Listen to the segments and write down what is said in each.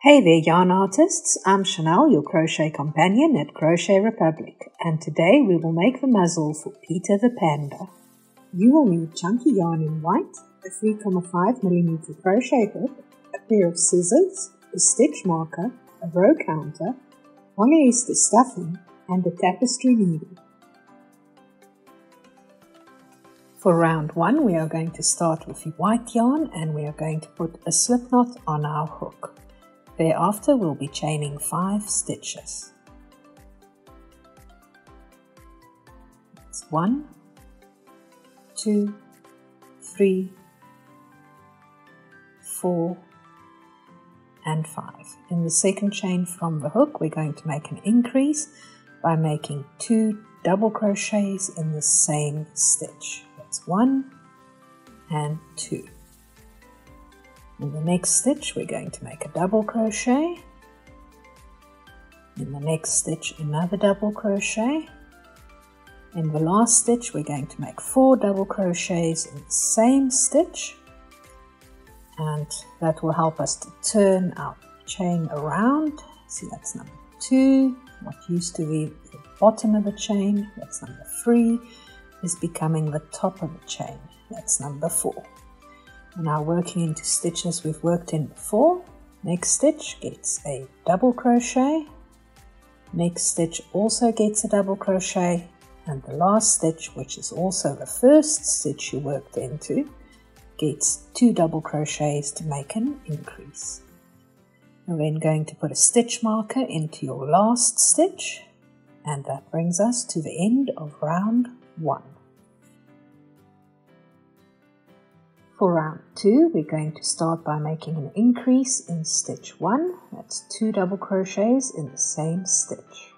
Hey there yarn artists, I'm Chanel, your crochet companion at Crochet Republic, and today we will make the muzzle for Peter the Panda. You will need chunky yarn in white, a 3.5mm crochet hook, a pair of scissors, a stitch marker, a row counter, polyester stuffing, and a tapestry needle. For round 1 we are going to start with the white yarn and we are going to put a slip knot on our hook. Thereafter we'll be chaining 5 stitches. It's 1, 2, 3, 4 and 5. In the second chain from the hook we're going to make an increase by making 2 double crochets in the same stitch. That's 1 and 2. In the next stitch we're going to make a double crochet. In the next stitch another double crochet. In the last stitch we're going to make 4 double crochets in the same stitch, and that will help us to turn our chain around. See, that's number 2. What used to be the bottom of the chain, that's number 3, is becoming the top of the chain. That's number 4. Now working into stitches we've worked in before. Next stitch gets a double crochet, next stitch also gets a double crochet, and the last stitch, which is also the first stitch you worked into, gets 2 double crochets to make an increase. You're then going to put a stitch marker into your last stitch, and that brings us to the end of round 1. For round 2, we're going to start by making an increase in stitch 1. That's 2 double crochets in the same stitch.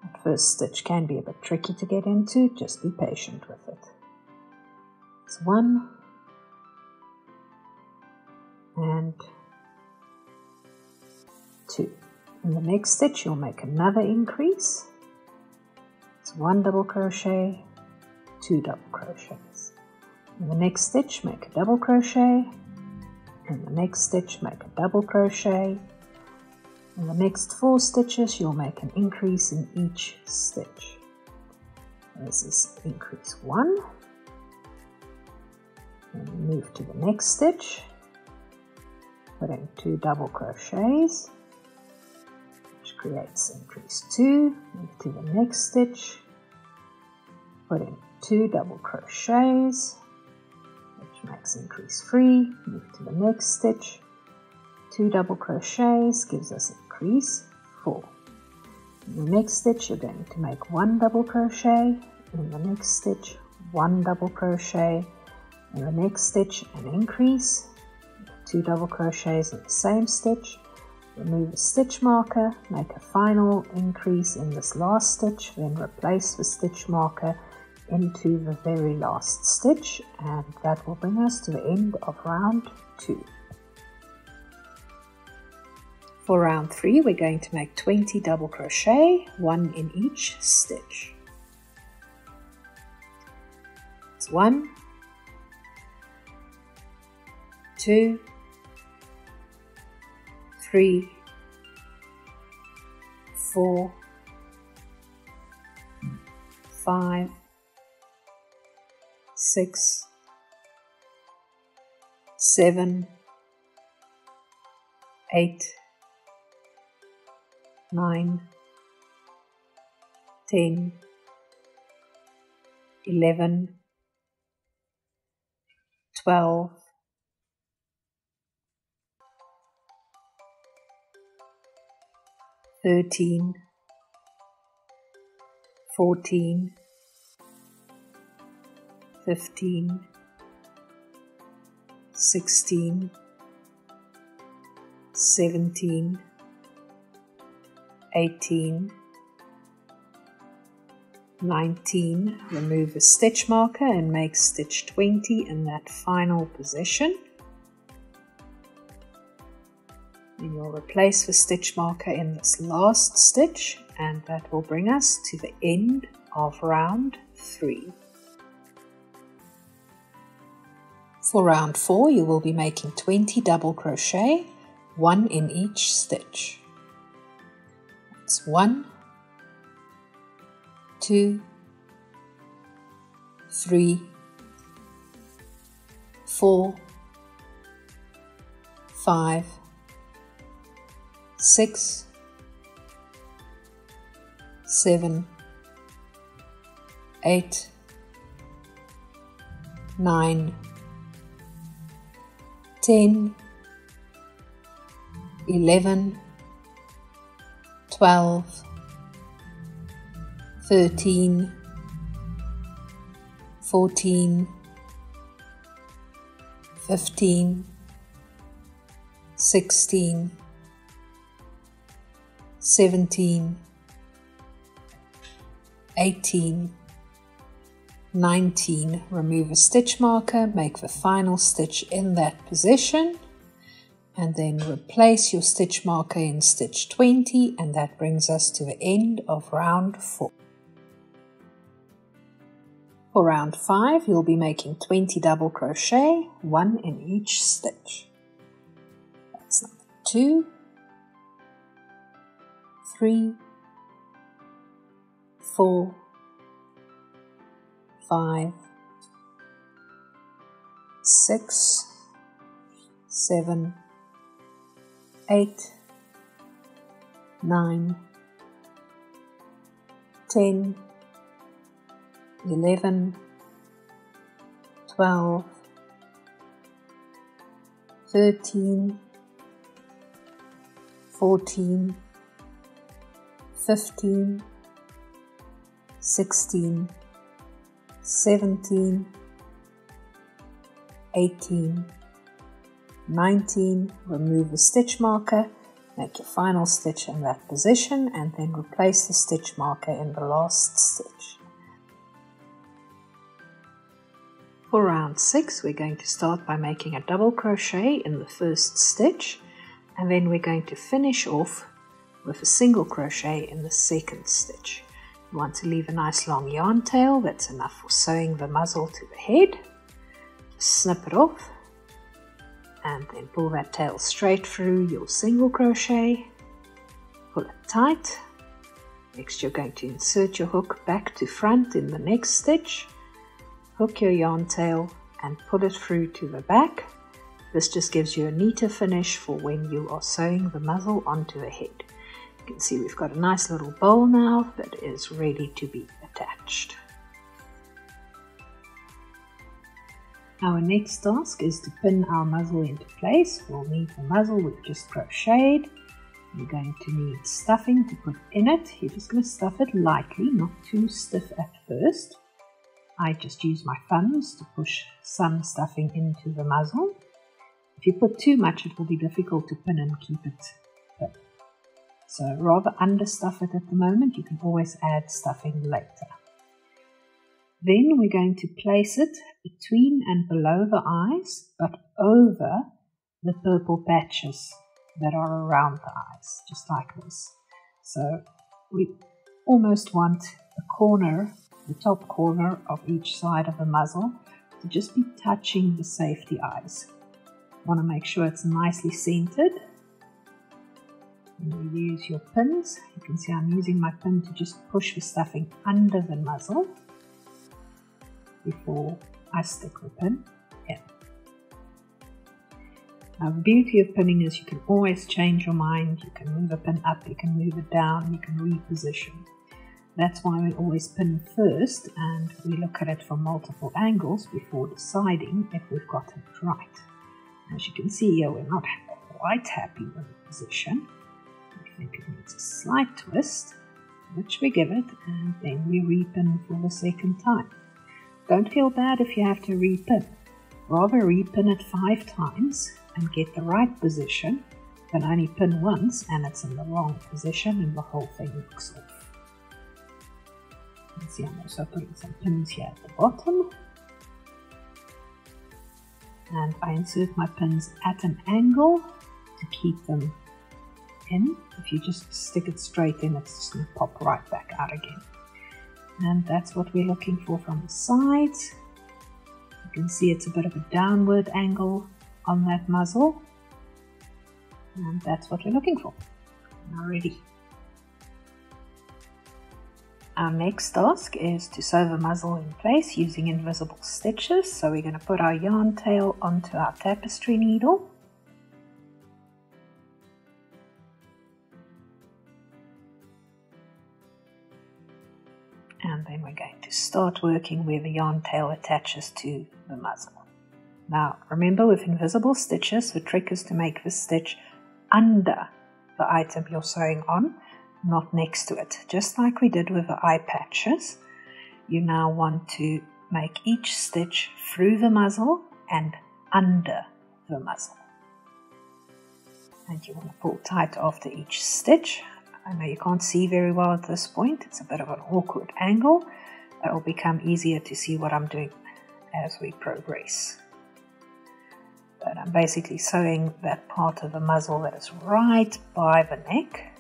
That first stitch can be a bit tricky to get into, just be patient with it. It's 1 and 2. In the next stitch you'll make another increase. It's 1 double crochet, 2 double crochets. In the next stitch make a double crochet, in the next stitch make a double crochet. In the next 4 stitches you'll make an increase in each stitch. This is increase 1, and move to the next stitch, put in 2 double crochets, which creates increase 2, move to the next stitch, put in 2 double crochets, makes increase 3, move to the next stitch, 2 double crochets gives us increase 4. In the next stitch you're going to make 1 double crochet, in the next stitch 1 double crochet, in the next stitch an increase, 2 double crochets in the same stitch, remove a stitch marker, make a final increase in this last stitch, then replace the stitch marker into the very last stitch, and that will bring us to the end of round 2. For round 3 we're going to make 20 double crochet, 1 in each stitch. It's 1, 2, 3, 4, 5, 6, 7, 8, 9, 10, 11, 12, 13, 14, 15, 16, 17, 18, 19, remove a stitch marker and make stitch 20 in that final position. Then you'll replace the stitch marker in this last stitch, and that will bring us to the end of round 3. For round 4, you will be making 20 double crochet, 1 in each stitch. That's 1, 2, 3, 4, 5, 6, 7, 8, 9, 10, 11, 12, 13, 14, 15, 16, 17, 18, 19, remove a stitch marker, make the final stitch in that position, and then replace your stitch marker in stitch 20, and that brings us to the end of round 4. For round 5, you'll be making 20 double crochet, 1 in each stitch. That's number 2, 3, 4, 5, 6, 7, 8, 9, 10, 11, 12, 13, 14, 15, 16, 17, 18, 19, remove the stitch marker, make your final stitch in that position, and then replace the stitch marker in the last stitch. For round 6, we're going to start by making a double crochet in the first stitch, and then we're going to finish off with a single crochet in the second stitch. You want to leave a nice long yarn tail that's enough for sewing the muzzle to the head. Just snip it off and then pull that tail straight through your single crochet. Pull it tight. Next you're going to insert your hook back to front in the next stitch. Hook your yarn tail and pull it through to the back. This just gives you a neater finish for when you are sewing the muzzle onto the head. You can see we've got a nice little bowl now that is ready to be attached. Our next task is to pin our muzzle into place. We'll need the muzzle we've just crocheted. You're going to need stuffing to put in it. You're just going to stuff it lightly, not too stiff at first. I just use my thumbs to push some stuffing into the muzzle. If you put too much, it will be difficult to pin and keep it pin. So rather understuff it at the moment. You can always add stuffing later. Then we're going to place it between and below the eyes, but over the purple patches that are around the eyes, just like this. So we almost want the corner, the top corner of each side of the muzzle to just be touching the safety eyes. You want to make sure it's nicely centered. And you use your pins. You can see I'm using my pin to just push the stuffing under the muzzle before I stick the pin in. Now the beauty of pinning is you can always change your mind. You can move a pin up, you can move it down, you can reposition. That's why we always pin first and we look at it from multiple angles before deciding if we've got it right. As you can see here, we're not quite happy with the position. We think it needs a slight twist, which we give it, and then we repin for the second time. Don't feel bad if you have to repin. Rather repin it 5 times and get the right position than only pin once and it's in the wrong position and the whole thing looks off. You can see I'm also putting some pins here at the bottom. And I insert my pins at an angle to keep them in. If you just stick it straight in, it's just going to pop right back out again. And that's what we're looking for from the sides. You can see it's a bit of a downward angle on that muzzle, and that's what we're looking for. Now ready. Our next task is to sew the muzzle in place using invisible stitches. So we're going to put our yarn tail onto our tapestry needle. And then we're going to start working where the yarn tail attaches to the muzzle. Now remember, with invisible stitches, the trick is to make the stitch under the item you're sewing on, not next to it. Just like we did with the eye patches, you now want to make each stitch through the muzzle and under the muzzle. And you want to pull tight after each stitch. I know you can't see very well at this point, it's a bit of an awkward angle. It will become easier to see what I'm doing as we progress. But I'm basically sewing that part of the muzzle that is right by the neck.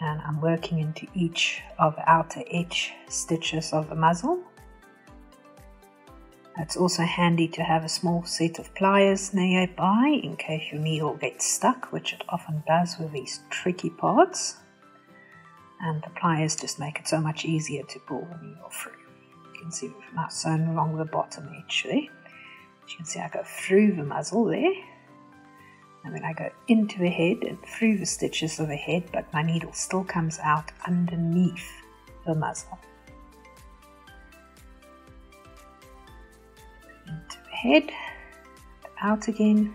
And I'm working into each of the outer edge stitches of the muzzle. It's also handy to have a small set of pliers nearby in case your needle gets stuck, which it often does with these tricky parts. And the pliers just make it so much easier to pull the needle through. You can see we've now sewn along the bottom edge there. As you can see, I go through the muzzle there. And then I go into the head and through the stitches of the head, but my needle still comes out underneath the muzzle. Into the head, out again.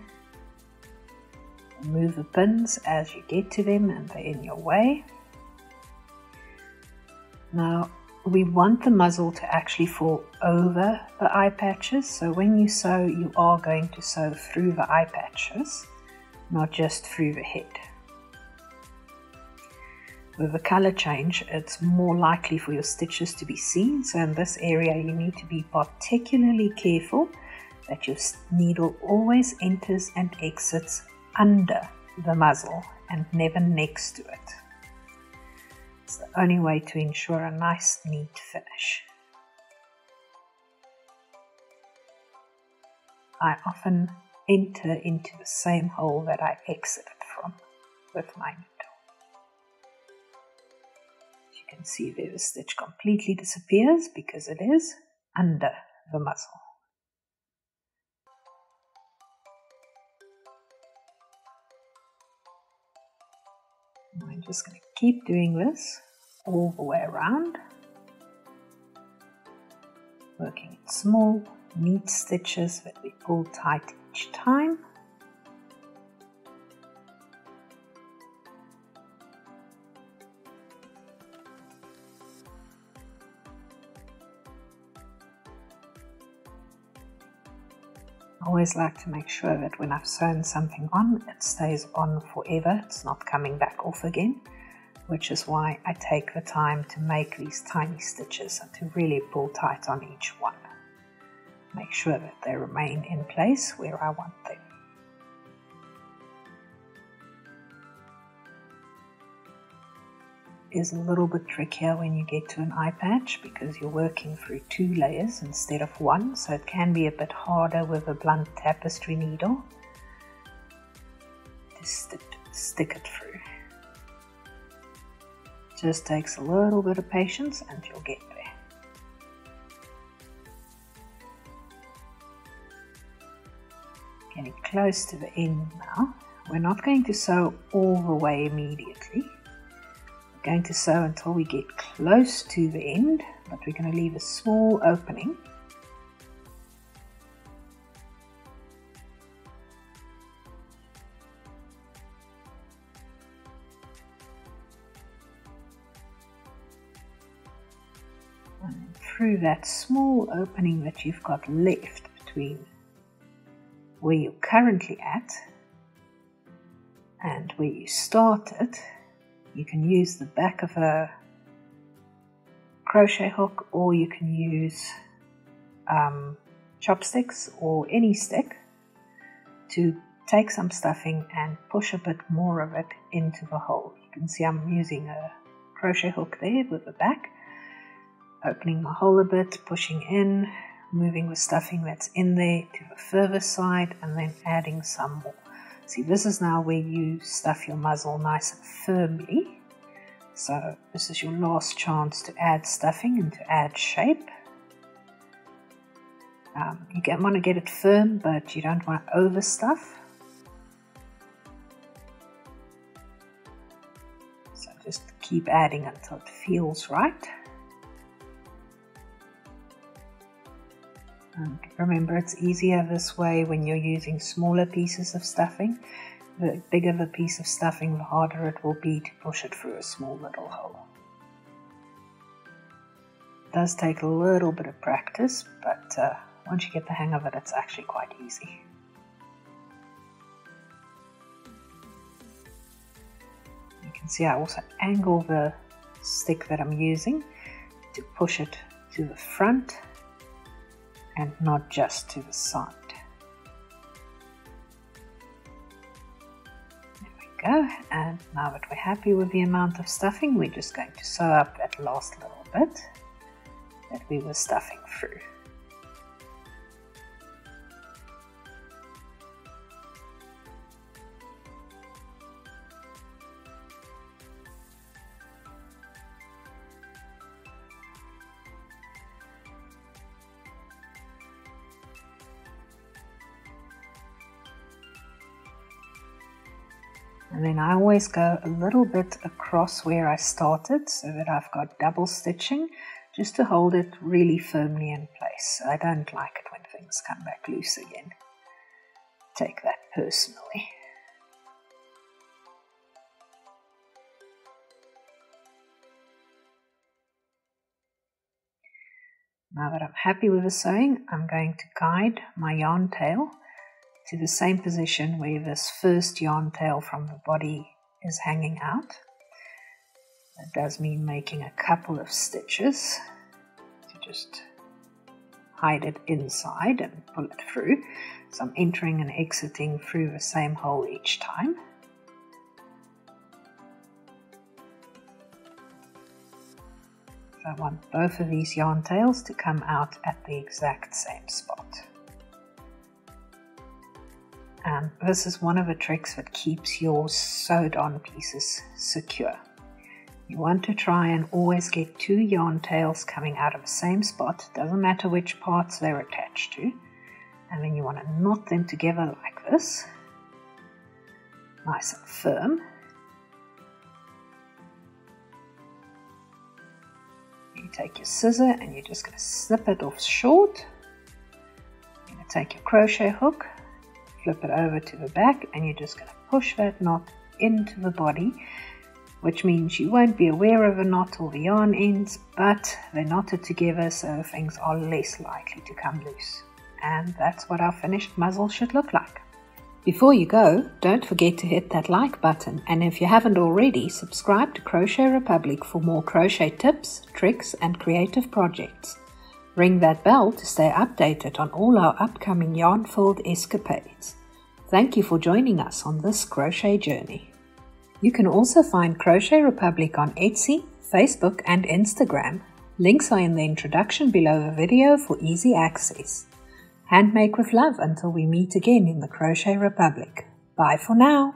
Remove the pins as you get to them and they're in your way. Now we want the muzzle to actually fall over the eye patches, so when you sew, you are going to sew through the eye patches, not just through the head. With a color change, it's more likely for your stitches to be seen, so in this area you need to be particularly careful that your needle always enters and exits under the muzzle and never next to it. It's the only way to ensure a nice, neat finish. I often enter into the same hole that I exited from with my needle. As you can see there, the stitch completely disappears because it is under the muzzle. I'm just going to keep doing this all the way around, working in small, neat stitches that we pull tight each time. I always like to make sure that when I've sewn something on, it stays on forever. It's not coming back off again, which is why I take the time to make these tiny stitches and to really pull tight on each one. Make sure that they remain in place where I want them. Is a little bit trickier when you get to an eye patch because you're working through 2 layers instead of 1, so it can be a bit harder with a blunt tapestry needle to stick it through. Just takes a little bit of patience and you'll get there. Getting close to the end now. We're not going to sew all the way immediately. Going to sew until we get close to the end, but we're going to leave a small opening. And then through that small opening that you've got left between where you're currently at and where you started, you can use the back of a crochet hook, or you can use chopsticks or any stick to take some stuffing and push a bit more of it into the hole. You can see I'm using a crochet hook there with the back. opening my hole a bit, pushing in, moving the stuffing that's in there to the further side, and then adding some more. See, this is now where you stuff your muzzle nice and firmly. So this is your last chance to add stuffing and to add shape. You want to get it firm, but you don't want to overstuff. So just keep adding until it feels right. And remember, it's easier this way when you're using smaller pieces of stuffing. The bigger the piece of stuffing, the harder it will be to push it through a small little hole. It does take a little bit of practice, but once you get the hang of it, it's actually quite easy. You can see I also angle the stick that I'm using to push it to the front and not just to the side. There we go, and now that we're happy with the amount of stuffing, we're just going to sew up that last little bit that we were stuffing through. And then I always go a little bit across where I started so that I've got double stitching just to hold it really firmly in place. I don't like it when things come back loose again. Take that personally. Now that I'm happy with the sewing, I'm going to guide my yarn tail to the same position where this first yarn tail from the body is hanging out. That does mean making a couple of stitches to just hide it inside and pull it through. So I'm entering and exiting through the same hole each time. So I want both of these yarn tails to come out at the exact same spot. And this is one of the tricks that keeps your sewed on pieces secure. You want to try and always get two yarn tails coming out of the same spot, doesn't matter which parts they're attached to. And then you want to knot them together like this, nice and firm. You take your scissor and you're just going to snip it off short. You're going to take your crochet hook, flip it over to the back, and you're just going to push that knot into the body, which means you won't be aware of a knot or the yarn ends, but they're knotted together so things are less likely to come loose. And that's what our finished muzzle should look like. Before you go, don't forget to hit that like button, and if you haven't already, subscribe to Crochet Republic for more crochet tips, tricks and creative projects. Ring that bell to stay updated on all our upcoming yarn-filled escapades. Thank you for joining us on this crochet journey. You can also find Crochet Republic on Etsy, Facebook and Instagram. Links are in the introduction below the video for easy access. Handmake with love until we meet again in the Crochet Republic. Bye for now.